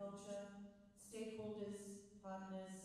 agriculture, stakeholders, partners.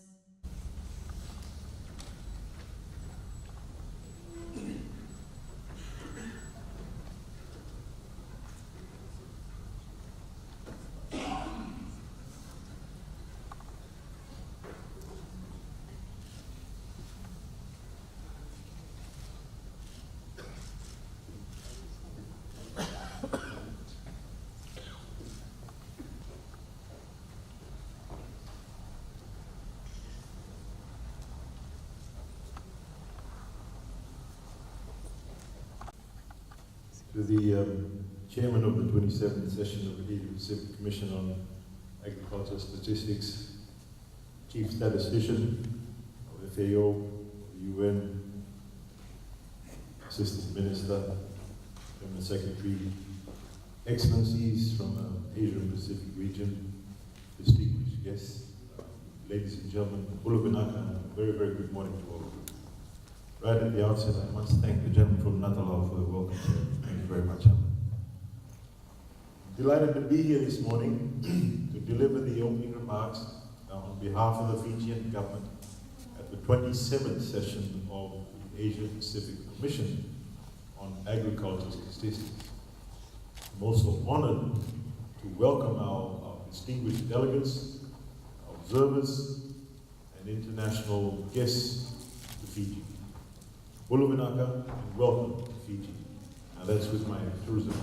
To the chairman of the 27th session of the Asian Pacific Commission on Agriculture Statistics, Chief Statistician of FAO, UN, Assistant Minister, Permanent Secretary, Excellencies from the Asian Pacific region, distinguished guests, ladies and gentlemen, a very, very good morning to all of you. Right at the outset, I must thank the gentleman from Natal for the welcome. Thank you very much. Delighted to be here this morning to deliver the opening remarks on behalf of the Fijian government at the 27th session of the Asia Pacific Commission on Agriculture Statistics. I'm also honored to welcome our distinguished delegates, observers, and international guests to Fiji. Buluvinaka, and welcome to Fiji. Now that's with my tourism.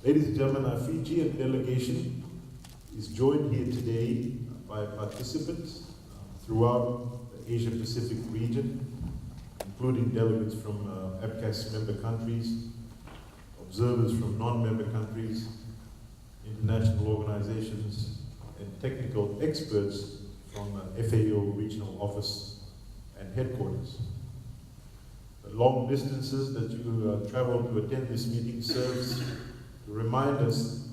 Ladies and gentlemen, our Fijian delegation is joined here today by participants throughout the Asia Pacific region, including delegates from APCAS member countries, observers from non-member countries, international organizations, and technical experts from FAO regional office and headquarters. The long distances that you travel to attend this meeting serves to remind us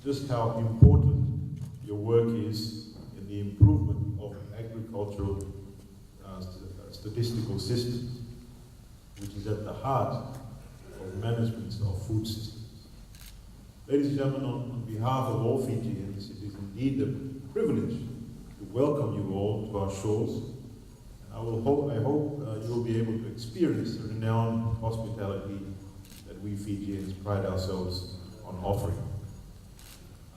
just how important your work is in the improvement of agricultural statistical systems, which is at the heart of management of food systems. Ladies and gentlemen, on behalf of all Fijians, it is indeed a privilege to welcome you all to our shores. I hope you will be able to experience the renowned hospitality that we Fijians pride ourselves on offering.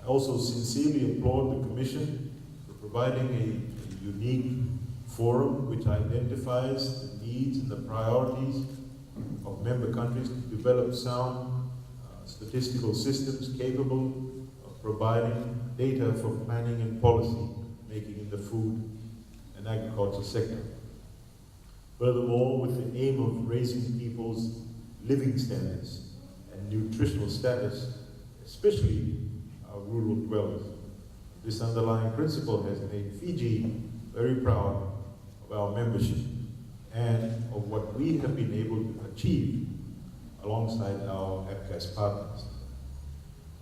I also sincerely applaud the Commission for providing a unique forum which identifies the needs and the priorities of member countries to develop sound statistical systems capable of providing data for planning and policy making in the food and agriculture sector. Furthermore, with the aim of raising people's living standards and nutritional status, especially our rural dwellers. This underlying principle has made Fiji very proud of our membership and of what we have been able to achieve alongside our APCAS partners.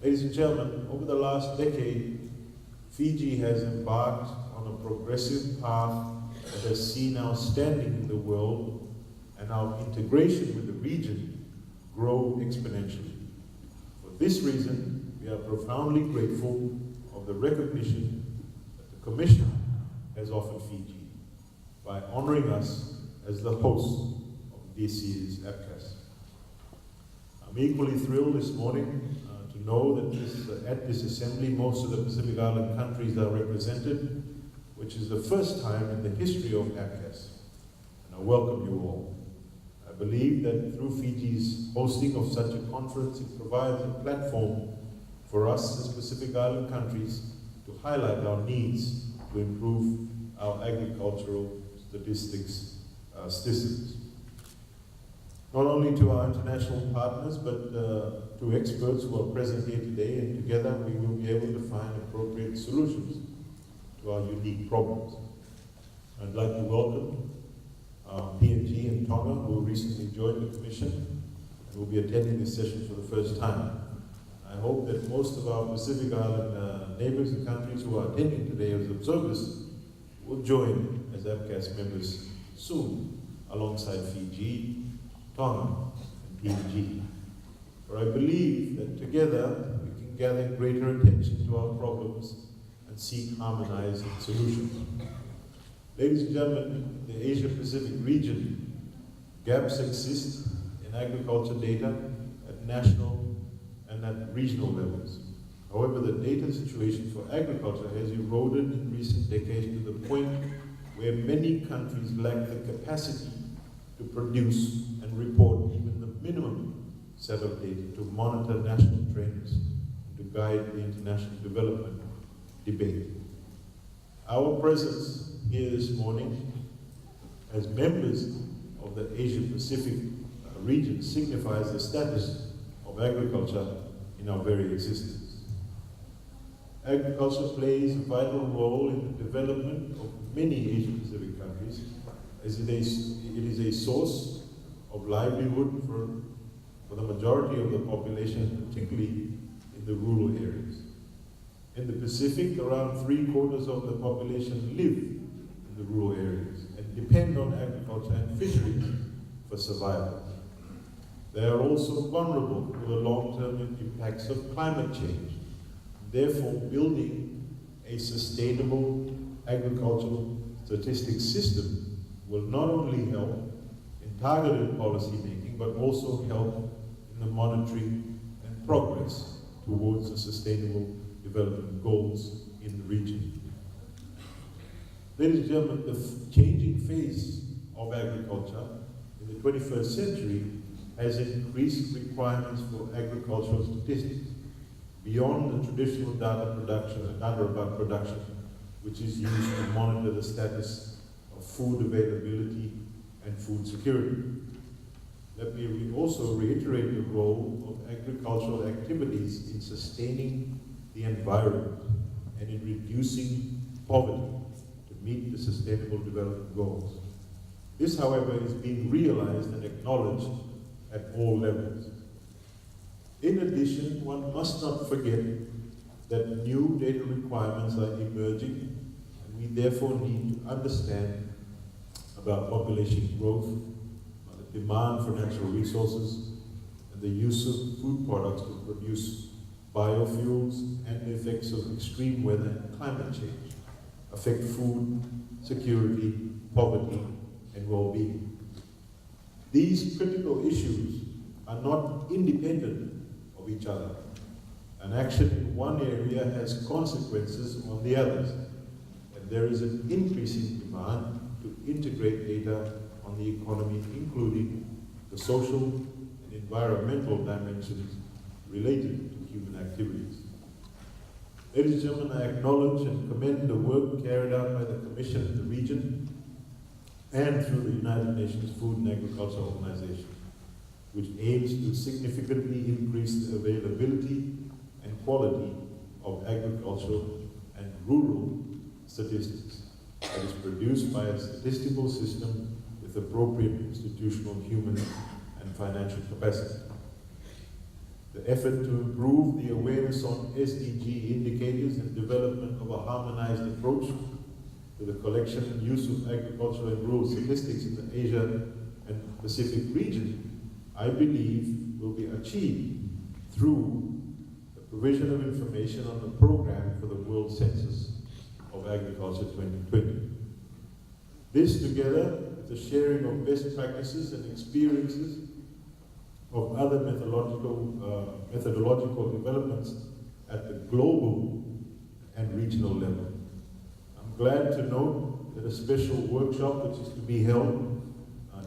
Ladies and gentlemen, over the last decade, Fiji has embarked on a progressive path that has seen our standing in the world and our integration with the region grow exponentially. For this reason, we are profoundly grateful of the recognition that the Commission has offered Fiji by honoring us as the host of this year's APCAS. I'm equally thrilled this morning to know that at this assembly, most of the Pacific Island countries are represented, which is the first time in the history of APCAS. And I welcome you all. I believe that through Fiji's hosting of such a conference, it provides a platform for us as Pacific Island countries to highlight our needs to improve our agricultural statistics systems. Not only to our international partners, but to experts who are present here today, and together we will be able to find appropriate solutions to our unique problems. I'd like to welcome PNG and Tonga, who recently joined the Commission and will be attending this session for the first time. I hope that most of our Pacific Island neighbors and countries who are attending today as observers will join as APCAS members soon, alongside Fiji, Tonga, and PNG. For I believe that together we can gather greater attention to our problems and seek harmonizing solutions. Ladies and gentlemen, in the Asia-Pacific region, gaps exist in agriculture data at national and at regional levels. However, the data situation for agriculture has eroded in recent decades to the point where many countries lack the capacity to produce and report even the minimum set of data to monitor national trends and to guide the international development debate. Our presence here this morning as members of the Asia-Pacific region signifies the status of agriculture in our very existence. Agriculture plays a vital role in the development of many Asia-Pacific countries, as it is a source of livelihood for the majority of the population, particularly in the rural areas. In the Pacific, around 3/4 of the population live in the rural areas and depend on agriculture and fisheries for survival. They are also vulnerable to the long-term impacts of climate change. Therefore, building a sustainable agricultural statistics system will not only help in targeted policy making, but also help in the monitoring and progress towards the sustainable development goals in the region. Ladies and gentlemen, the changing face of agriculture in the 21st century has increased requirements for agricultural statistics beyond the traditional data about production, which is used to monitor the status of food availability and food security. Let me also reiterate the role of agricultural activities in sustaining the environment and in reducing poverty to meet the sustainable development goals. This, however, is being realized and acknowledged at all levels. In addition, one must not forget that new data requirements are emerging, and we therefore need to understand about population growth, the demand for natural resources, and the use of food products to produce biofuels, and the effects of extreme weather and climate change affect food security, poverty, and well-being. These critical issues are not independent of each other. An action in one area has consequences on the others, and there is an increasing demand to integrate data on the economy, including the social and environmental dimensions related to human activities. Ladies and gentlemen, I acknowledge and commend the work carried out by the Commission in the region and through the United Nations Food and Agriculture Organization, which aims to significantly increase the availability and quality of agricultural and rural statistics that is produced by a statistical system with appropriate institutional, human, and financial capacity. The effort to improve the awareness on SDG indicators and development of a harmonized approach to the collection and use of agricultural and rural statistics in the Asia and Pacific region, I believe, will be achieved through the provision of information on the program for the World Census of Agriculture 2020. This, together with the sharing of best practices and experiences of other methodological developments at the global and regional level. I'm glad to note that a special workshop, which is to be held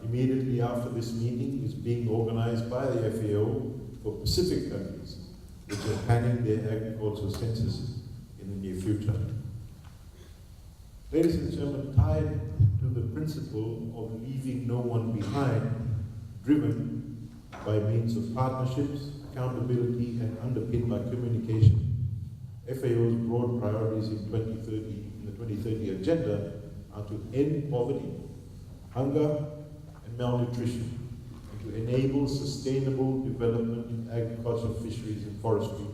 immediately after this meeting, is being organized by the FAO for Pacific countries, which are planning their agricultural census in the near future. Ladies and gentlemen, tied to the principle of leaving no one behind, driven by means of partnerships, accountability, and underpinned by communication, FAO's broad priorities in the 2030 agenda are to end poverty, hunger, and malnutrition, and to enable sustainable development in agriculture, fisheries, and forestry,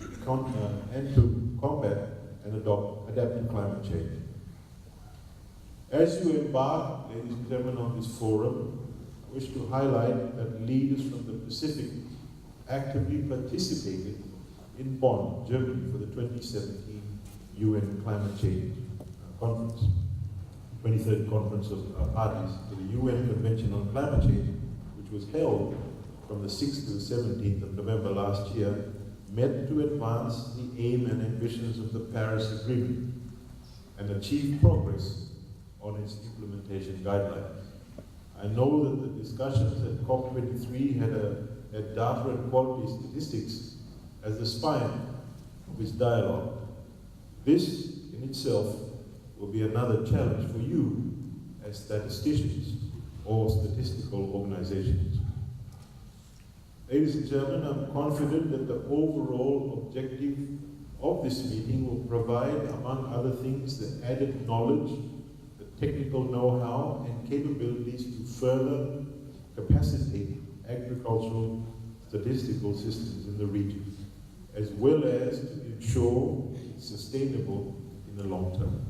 and to combat and adapt to climate change. As you embark, ladies and gentlemen, on this forum, I wish to highlight that leaders from the Pacific actively participated in Bonn, Germany, for the 2017 UN Climate Change Conference, 23rd Conference of Parties to the UN Convention on Climate Change, which was held from the 6th to the 17th of November last year, met to advance the aim and ambitions of the Paris Agreement and achieve progress on its implementation guidelines. I know that the discussions at COP23 had data and quality statistics as the spine of its dialogue. This in itself will be another challenge for you as statisticians or statistical organizations. Ladies and gentlemen, I'm confident that the overall objective of this meeting will provide, among other things, the added knowledge, the technical know-how and capabilities to further capacitate agricultural statistical systems in the region, as well as to ensure it's sustainable in the long term.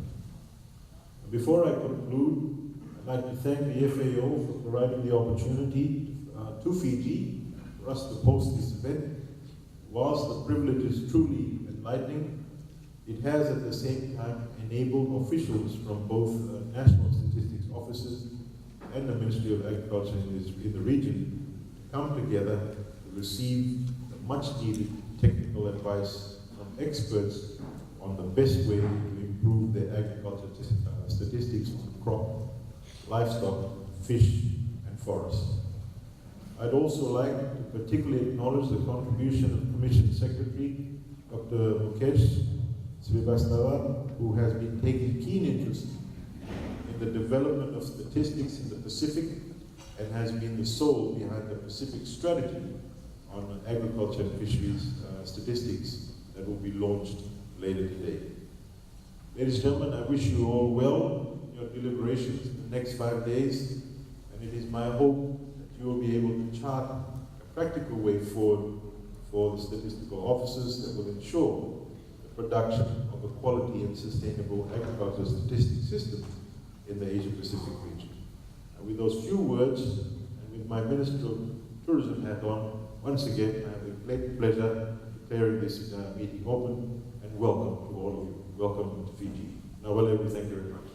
Before I conclude, I'd like to thank the FAO for providing the opportunity to Fiji for us to host this event. Whilst the privilege is truly enlightening, it has at the same time enabled officials from both national statistics offices and the Ministry of Agriculture in the region to come together to receive the much needed technical advice from experts on the best way to improve their agriculture statistics on crop, livestock, fish, and forests. I'd also like to particularly acknowledge the contribution of Commission Secretary Dr. Mukesh Srivastava, who has been taking keen interest in the development of statistics in the Pacific and has been the soul behind the Pacific strategy on agriculture and fisheries statistics that will be launched later today. Ladies and gentlemen, I wish you all well in your deliberations in the next 5 days, and it is my hope that you will be able to chart a practical way forward for the statistical officers that will ensure the production of a quality and sustainable agricultural statistics system in the Asia-Pacific region. And with those few words, and with my Minister of Tourism hat on, once again, I have the great pleasure declaring this meeting open, and welcome to all of you. Welcome to Fiji. Now, well, thank you very much.